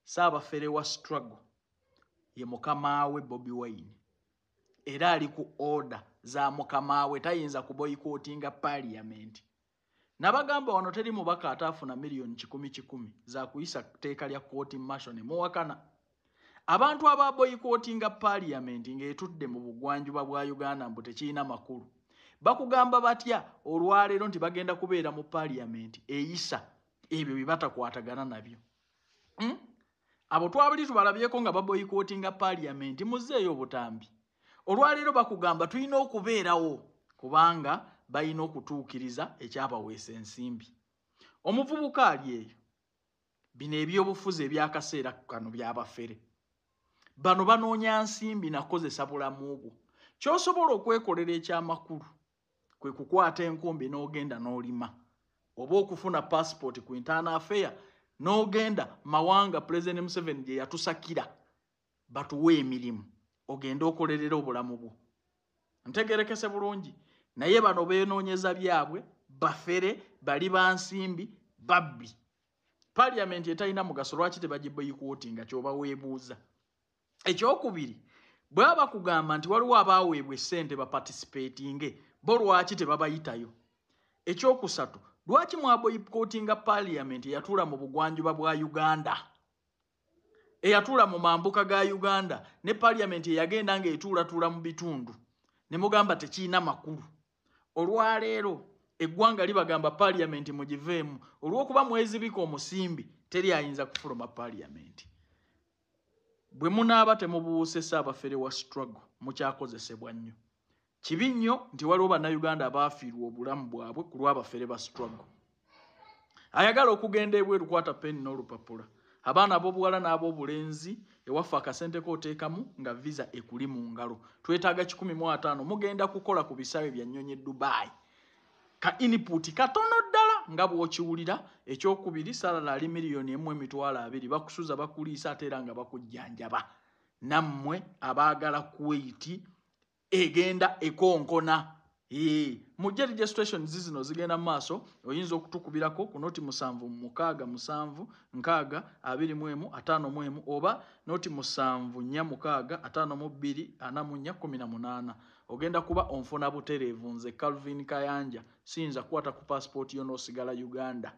Ssaabafere wa struggle ye mukama we Bobi Wine era ali ku order za mukama we tayinza kuboycottinga parliament. Nabagamba wano teri mubaka ataafuna million 10 za kuyisa teeka lya court martial ne muwakana. Abantu aba boycottinga parliament ng'etudde mu bugwanjuba bwa Uganda mbu tekirina makulu. Bakugamba batya olwaleero nti bagenda kubeera mu parliament eyisa ebyo bye batakwatagana nabyo. Abo twabali tubalabyeko nga baboycottinga parliament muzeeyo obutambi. Olwaleero bakugamba tulina okubeerawo kubanga balina okutuukiriza ekyabaweesa ensimbi. Omuvubuka ali eyo bino ebyobufuzi ebyakaseera kano byabafere. Bano banoonya nsimbi nakozesa bulamu bwo. Ky'osobola okwekolera ekyamakulu kwe kukwata enkumbi n'ogenda n'olima. Oba okufuna passport ku internal affair n'ogenda mawanga President Museveni gye yatusakira batuwe emirimu ogenda okolerera obulamu bwo. Ntegerekese bulungi. Naye bano beenoonyeza byabwe bafere bali bansimbi babbi. Parliament etalina mugaso lwaki tebagiboycottinga ky'oba weebuuza. Ekyokubiri bw'aba kugamba nti waliwo abaaweebwa essente baparticipatinge bo lwaki tebabayitayo. Ekyokusatu lwaki mwaboycottinga parliament eyatuula mu bugwanjuba bwa Uganda eyatuula mu mambuka ga Uganda ne parliament eyagenda ng'etuulatuula mu bitundu ne mugamba tekirina makulu. Olwaleero eggwanga libagamba parliament mugiveemu olw'okuba mwezibika omusimbi teri ayinza kufuluma parliament. Bwe munaaba temubuuse Ssaabafere wa struggle mukyakozesebwa nnyo. Kibi nnyo nti waliwo bannayuganda abaafiirwa obulamu bwabwe ku lw'abafere ba struggle. Ayagala okugenda ebweru kwata peni n'olupapula. Abaana ab'obuwala n'ab'obulenzi ewaffe akasente kooteekamu nga visa ekuli mu ngalo. Twetaaga 15 mugenda kukola ku bisaawe bya Nnyonyi Dubai. Ka input katono ddala nga bw'okiwulira. Ekyokubiri salala ali $1,200,000 bakusuza bakuliisa ate era nga bakujjanjaba. Nammwe abaagala Kuwait egenda ekonkona. Mujje registration zino zigenda mu maaso oyinza okutukubirako ku noti 76 oba noti 7456524418. Ogenda kuba onfuna butereevu nze Calvin Kayanja siyinza kukwata ku passport yo n'osigala Uganda.